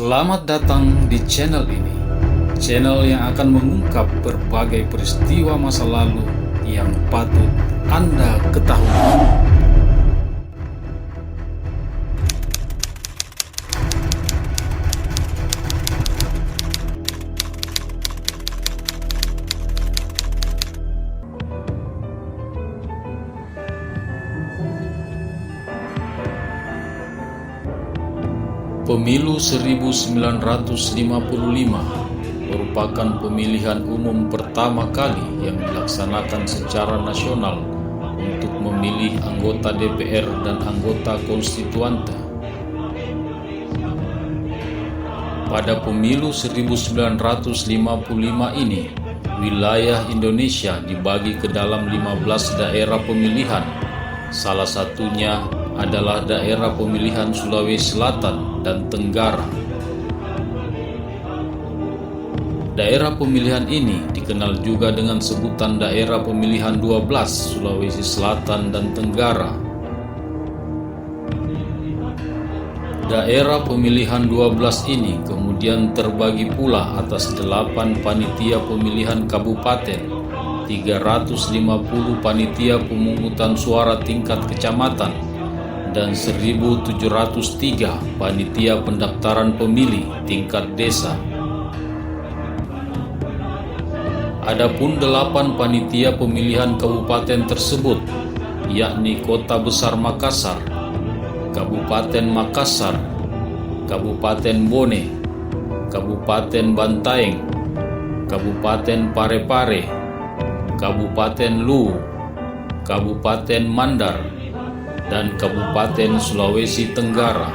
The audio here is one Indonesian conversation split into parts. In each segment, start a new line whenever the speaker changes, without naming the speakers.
Selamat datang di channel ini, channel yang akan mengungkap berbagai peristiwa masa lalu yang patut Anda ketahui. Pemilu 1955 merupakan pemilihan umum pertama kali yang dilaksanakan secara nasional untuk memilih anggota DPR dan anggota konstituante. Pada pemilu 1955 ini, wilayah Indonesia dibagi ke dalam 15 daerah pemilihan, salah satunya adalah daerah pemilihan Sulawesi Selatan dan Tenggara. Daerah pemilihan ini dikenal juga dengan sebutan daerah pemilihan 12 Sulawesi Selatan dan Tenggara. Daerah pemilihan 12 ini kemudian terbagi pula atas 8 panitia pemilihan kabupaten, 350 panitia pemungutan suara tingkat kecamatan, dan 1.703 panitia pendaftaran pemilih tingkat desa. Adapun 8 panitia pemilihan kabupaten tersebut, yakni Kota Besar Makassar, Kabupaten Makassar, Kabupaten Bone, Kabupaten Bantaeng, Kabupaten Parepare, Kabupaten Luwu, Kabupaten Mandar, dan Kabupaten Sulawesi Tenggara.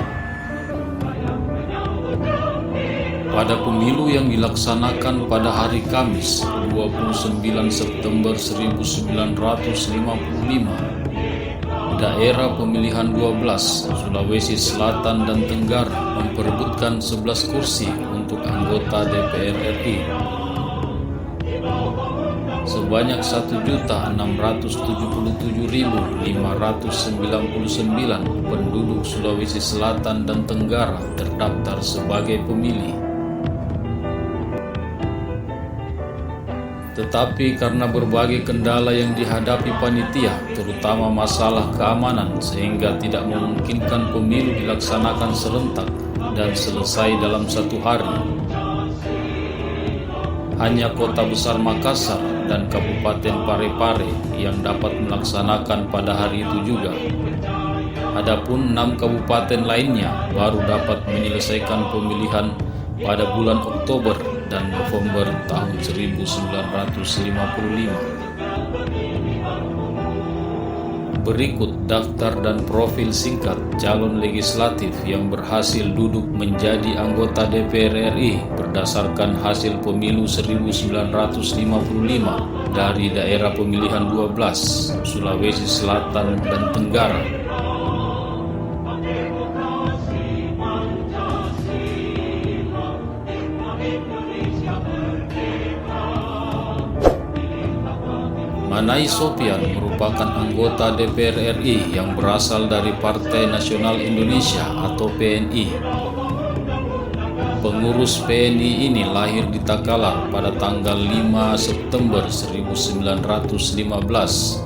Pada pemilu yang dilaksanakan pada hari Kamis 29 September 1955, daerah pemilihan 12 Sulawesi Selatan dan Tenggara memperebutkan 11 kursi untuk anggota DPR RI. Sebanyak 1.677.599 penduduk Sulawesi Selatan dan Tenggara terdaftar sebagai pemilih. Tetapi karena berbagai kendala yang dihadapi panitia, terutama masalah keamanan, sehingga tidak memungkinkan pemilu dilaksanakan serentak dan selesai dalam satu hari. Hanya Kota Besar Makassar dan Kabupaten Parepare yang dapat melaksanakan pada hari itu juga. Adapun 6 kabupaten lainnya baru dapat menyelesaikan pemilihan pada bulan Oktober dan November tahun 1955. Berikut daftar dan profil singkat calon legislatif yang berhasil duduk menjadi anggota DPR RI berdasarkan hasil pemilu 1955 dari daerah pemilihan 12 Sulawesi Selatan dan Tenggara. Manai Sopyan merupakan anggota DPR RI yang berasal dari Partai Nasional Indonesia atau PNI. Pengurus PNI ini lahir di Takalar pada tanggal 5 September 1915.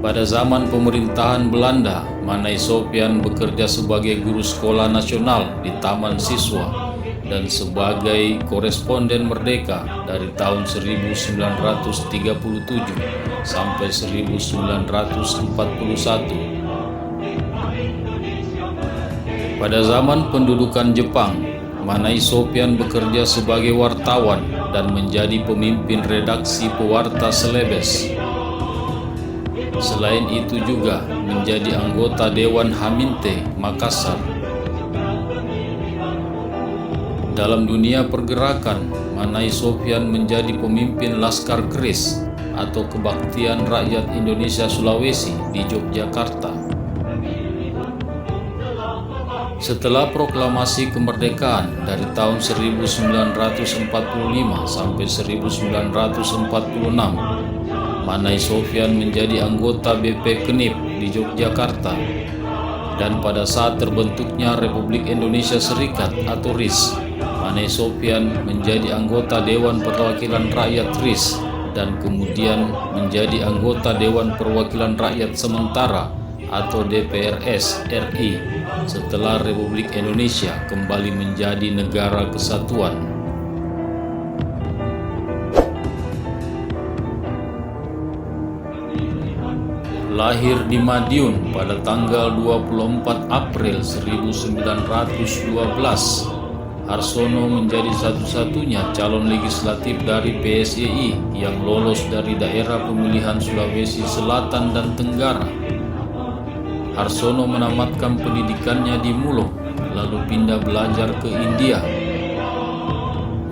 Pada zaman pemerintahan Belanda, Manai Sopyan bekerja sebagai guru sekolah nasional di Taman Siswa dan sebagai koresponden Merdeka dari tahun 1937 sampai 1941. Pada zaman pendudukan Jepang, Manai Sopyan bekerja sebagai wartawan dan menjadi pemimpin redaksi pewarta Selebes. Selain itu juga menjadi anggota Dewan Haminte Makassar. Dalam dunia pergerakan, Manai Sopyan menjadi pemimpin Laskar Keris atau Kebaktian Rakyat Indonesia Sulawesi di Yogyakarta. Setelah proklamasi kemerdekaan dari tahun 1945 sampai 1946, Manai Sopyan menjadi anggota BP Kenip di Yogyakarta. Dan pada saat terbentuknya Republik Indonesia Serikat atau RIS, Mane Sopyan menjadi anggota Dewan Perwakilan Rakyat RIS dan kemudian menjadi anggota Dewan Perwakilan Rakyat Sementara atau DPRS RI setelah Republik Indonesia kembali menjadi negara kesatuan. Lahir di Madiun pada tanggal 24 April 1912, Harsono menjadi satu-satunya calon legislatif dari PSII yang lolos dari daerah pemilihan Sulawesi Selatan dan Tenggara. Harsono menamatkan pendidikannya di Mulong, lalu pindah belajar ke India.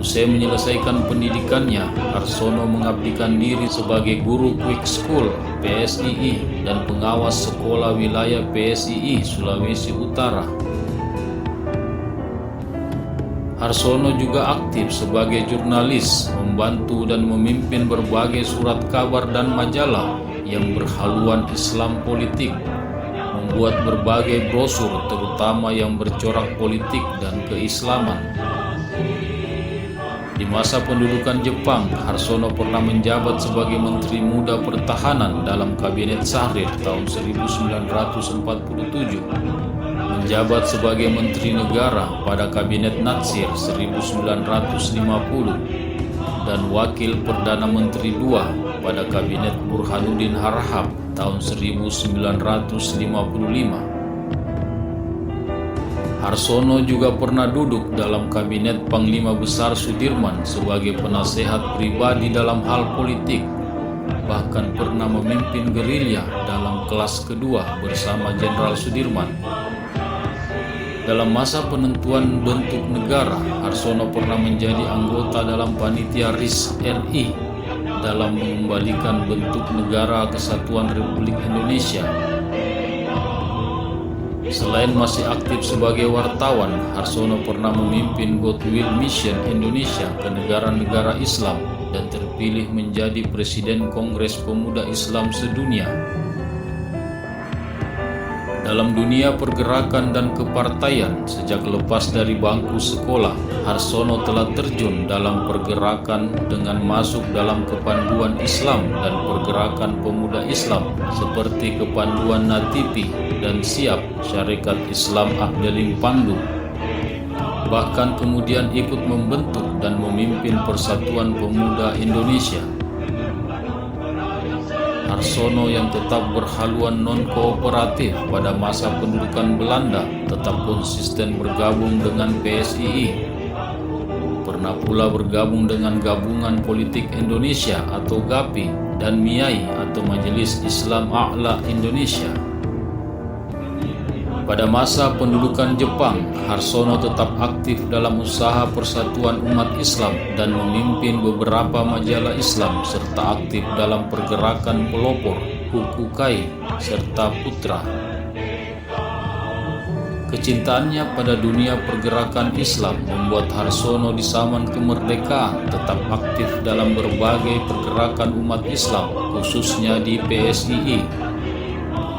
Usai menyelesaikan pendidikannya, Harsono mengabdikan diri sebagai guru Quick School PSII dan pengawas sekolah wilayah PSII Sulawesi Utara. Harsono juga aktif sebagai jurnalis, membantu dan memimpin berbagai surat kabar dan majalah yang berhaluan Islam politik, membuat berbagai brosur terutama yang bercorak politik dan keislaman. Di masa pendudukan Jepang, Harsono pernah menjabat sebagai Menteri Muda Pertahanan dalam Kabinet Syahrir tahun 1947, menjabat sebagai Menteri Negara pada Kabinet Natsir 1950, dan Wakil Perdana Menteri II pada Kabinet Burhanuddin Harahap tahun 1955. Harsono juga pernah duduk dalam Kabinet Panglima Besar Sudirman sebagai penasehat pribadi dalam hal politik, bahkan pernah memimpin gerilya dalam kelas kedua bersama Jenderal Sudirman. Dalam masa penentuan bentuk negara, Harsono pernah menjadi anggota dalam panitia RIS RI dalam mengembalikan bentuk negara kesatuan Republik Indonesia. Selain masih aktif sebagai wartawan, Harsono pernah memimpin Goodwill Mission Indonesia ke negara-negara Islam dan terpilih menjadi Presiden Kongres Pemuda Islam Sedunia. Dalam dunia pergerakan dan kepartaian, sejak lepas dari bangku sekolah, Harsono telah terjun dalam pergerakan dengan masuk dalam kepanduan Islam dan pergerakan pemuda Islam seperti kepanduan Natipi dan Siap Syarikat Islam Ahdeling Pandu. Bahkan kemudian ikut membentuk dan memimpin Persatuan Pemuda Indonesia. Harsono yang tetap berhaluan non-kooperatif pada masa pendudukan Belanda tetap konsisten bergabung dengan PSII. Pernah pula bergabung dengan Gabungan Politik Indonesia atau GAPI dan MIAI atau Majelis Islam A'la Indonesia. Pada masa pendudukan Jepang, Harsono tetap aktif dalam usaha persatuan umat Islam dan memimpin beberapa majalah Islam serta aktif dalam pergerakan pelopor, Hukukai, serta Putra. Kecintaannya pada dunia pergerakan Islam membuat Harsono di zaman kemerdekaan tetap aktif dalam berbagai pergerakan umat Islam, khususnya di PSII.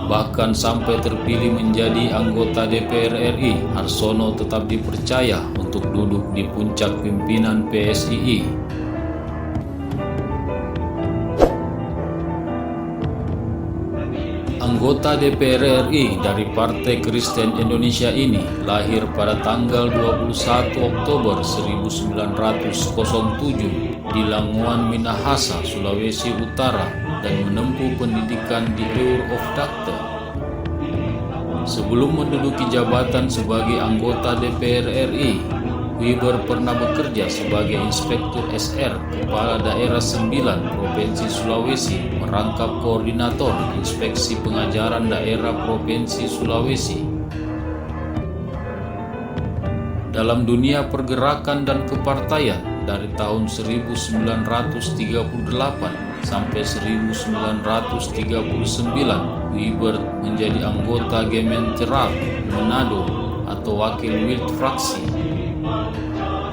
Bahkan sampai terpilih menjadi anggota DPR RI, Harsono tetap dipercaya untuk duduk di puncak pimpinan PSII. Anggota DPR RI dari Partai Kristen Indonesia ini lahir pada tanggal 21 Oktober 1907 di Langoan Minahasa, Sulawesi Utara, dan menempuh pendidikan di Eur of Dakte. Sebelum menduduki jabatan sebagai anggota DPR RI, Wiber pernah bekerja sebagai Inspektur SR Kepala Daerah 9 Provinsi Sulawesi, merangkap Koordinator Inspeksi Pengajaran Daerah Provinsi Sulawesi. Dalam dunia pergerakan dan kepartaian, dari tahun 1938 sampai 1939, Wiber menjadi anggota Gemeenteraad Manado atau Wakil Wild Fraksi.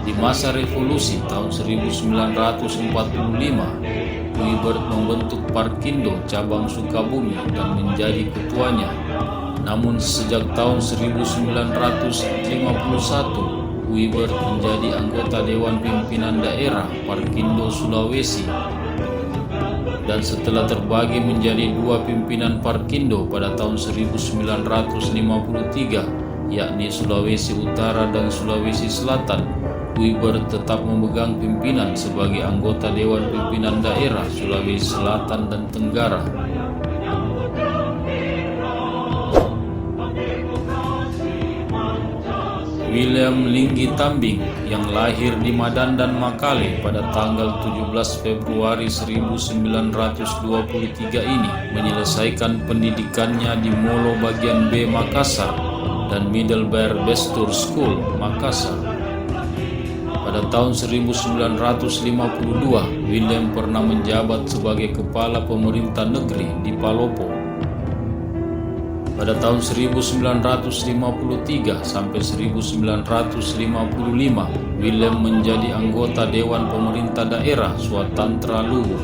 Di masa revolusi tahun 1945, Wiber membentuk Parkindo cabang Sukabumi dan menjadi ketuanya. Namun sejak tahun 1951, Wiber menjadi anggota Dewan Pimpinan Daerah Parkindo Sulawesi, dan setelah terbagi menjadi dua pimpinan Parkindo pada tahun 1953, yakni Sulawesi Utara dan Sulawesi Selatan, Wiber tetap memegang pimpinan sebagai anggota Dewan Pimpinan Daerah Sulawesi Selatan dan Tenggara. William Linggi Tambing yang lahir di Madandan, Makale pada tanggal 17 Februari 1923 ini menyelesaikan pendidikannya di Molo bagian B Makassar dan Middelburg Bestur School Makassar. Pada tahun 1952, William pernah menjabat sebagai kepala pemerintah negeri di Palopo. Pada tahun 1953 sampai 1955, William menjadi anggota Dewan Pemerintah Daerah Swatantra Luwu.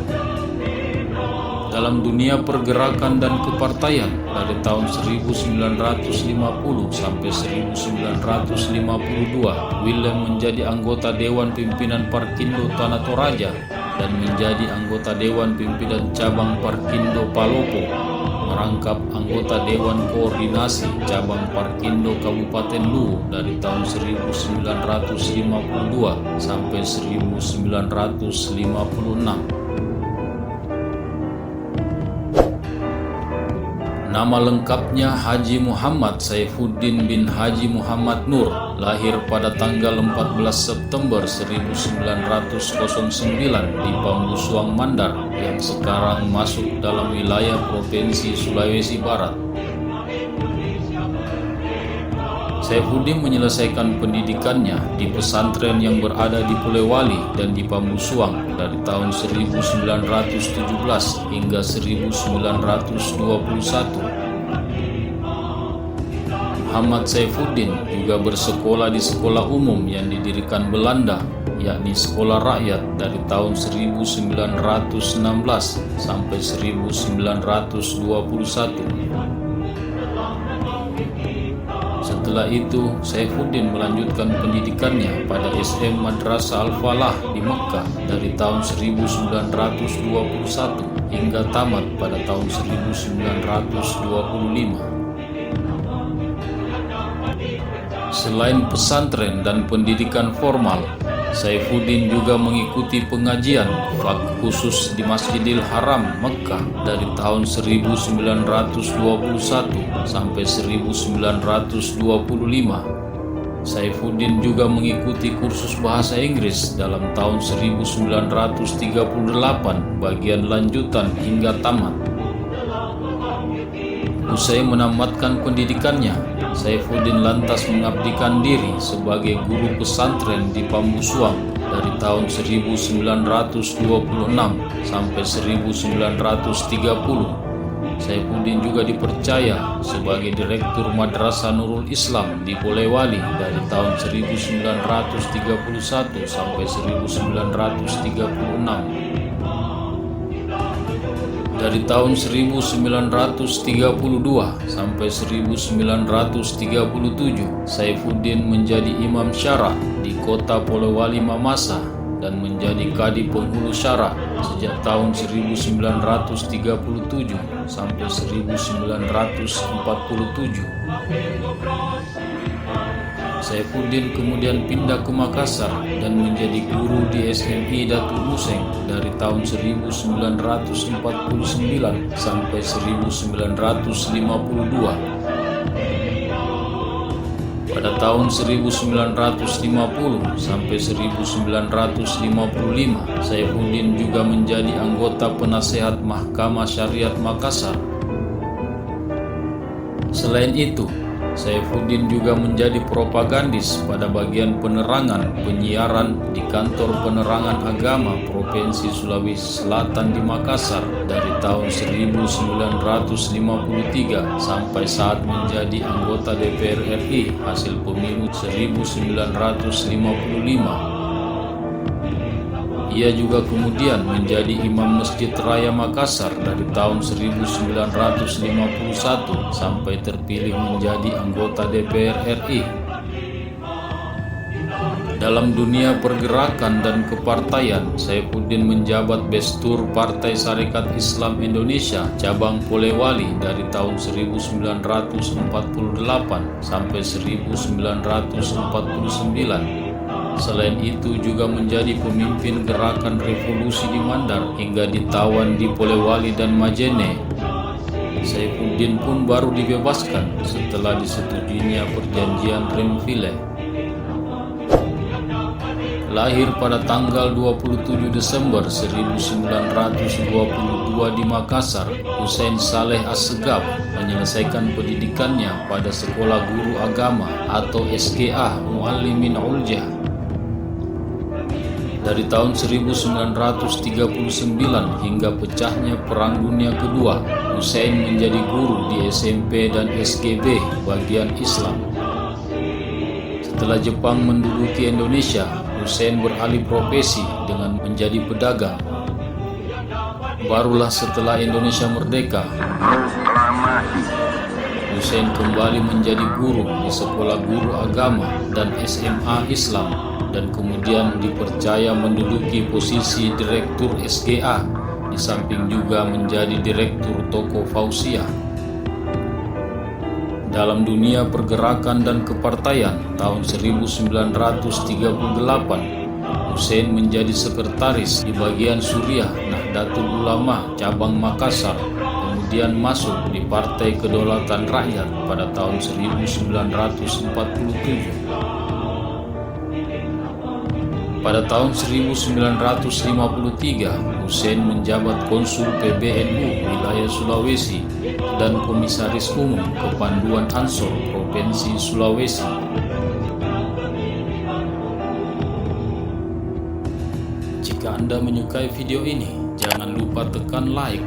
Dalam dunia pergerakan dan kepartaian, dari tahun 1950 sampai 1952, William menjadi anggota Dewan Pimpinan Parkindo Tanah Toraja dan menjadi anggota Dewan Pimpinan Cabang Parkindo Palopo, merangkap anggota Dewan Koordinasi Cabang Parkindo Kabupaten Luwu dari tahun 1952 sampai 1956. Nama lengkapnya Haji Muhammad Saifuddin bin Haji Muhammad Nur, lahir pada tanggal 14 September 1909 di Pambusuang Mandar yang sekarang masuk dalam wilayah Provinsi Sulawesi Barat. Saifuddin menyelesaikan pendidikannya di pesantren yang berada di Polewali dan di Pambusuang dari tahun 1917 hingga 1921. Muhammad Saifuddin juga bersekolah di sekolah umum yang didirikan Belanda, yakni Sekolah Rakyat dari tahun 1916 sampai 1921. Setelah itu, Saifuddin melanjutkan pendidikannya pada SM Madrasah Al-Falah di Mekkah dari tahun 1921 hingga tamat pada tahun 1925. Selain pesantren dan pendidikan formal, Saifuddin juga mengikuti pengajian khusus di Masjidil Haram Mekkah dari tahun 1921 sampai 1925. Saifuddin juga mengikuti kursus bahasa Inggris dalam tahun 1938 bagian lanjutan hingga tamat. Usai menamatkan pendidikannya, Saifuddin lantas mengabdikan diri sebagai guru pesantren di Pambusuang dari tahun 1926 sampai 1930. Saifuddin juga dipercaya sebagai Direktur Madrasah Nurul Islam di Polewali dari tahun 1931 sampai 1936. Dari tahun 1932 sampai 1937, Saifuddin menjadi imam syara di kota Polewali Mamasa dan menjadi kadi penghulu syara sejak tahun 1937 sampai 1947. Saifuddin kemudian pindah ke Makassar dan menjadi guru di SMI Datuk Museng dari tahun 1949 sampai 1952. Pada tahun 1950 sampai 1955, Saifuddin juga menjadi anggota penasehat Mahkamah Syariat Makassar. Selain itu, Saifuddin juga menjadi propagandis pada bagian penerangan penyiaran di Kantor Penerangan Agama Provinsi Sulawesi Selatan di Makassar dari tahun 1953 sampai saat menjadi anggota DPR RI hasil pemilu 1955. Ia juga kemudian menjadi Imam Masjid Raya Makassar dari tahun 1951 sampai terpilih menjadi anggota DPR RI. Dalam dunia pergerakan dan kepartaian, Saifuddin menjabat Bestur Partai Sarekat Islam Indonesia cabang Polewali dari tahun 1948 sampai 1949. Selain itu juga menjadi pemimpin gerakan revolusi di Mandar hingga ditawan di Polewali dan Majene. Saifuddin pun baru dibebaskan setelah disetujuinya perjanjian Renville. Lahir pada tanggal 27 Desember 1922 di Makassar, Hussein Saleh Assegaf menyelesaikan pendidikannya pada Sekolah Guru Agama atau SGA Muallimin Uljah. Dari tahun 1939 hingga pecahnya Perang Dunia Kedua, Hussein menjadi guru di SMP dan SGB bagian Islam. Setelah Jepang menduduki Indonesia, Hussein beralih profesi dengan menjadi pedagang. Barulah setelah Indonesia merdeka, Hussein kembali menjadi guru di Sekolah Guru Agama dan SMA Islam, dan kemudian dipercaya menduduki posisi Direktur SGA, di samping juga menjadi Direktur Toko Fausia. Dalam dunia pergerakan dan kepartaian, tahun 1938, Hussein menjadi sekretaris di bagian Suriah Nahdlatul Ulama cabang Makassar, kemudian masuk di Partai Kedaulatan Rakyat pada tahun 1947. Pada tahun 1953, Hussein menjabat Konsul PBNU wilayah Sulawesi dan Komisaris Umum Kepanduan Ansor Provinsi Sulawesi. Jika Anda menyukai video ini, jangan lupa tekan like,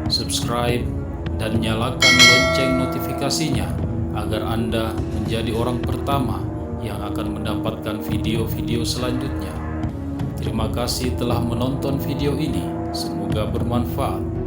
subscribe, dan nyalakan lonceng notifikasinya agar Anda menjadi orang pertama yang akan mendapatkan video-video selanjutnya. Terima kasih telah menonton video ini. Semoga bermanfaat.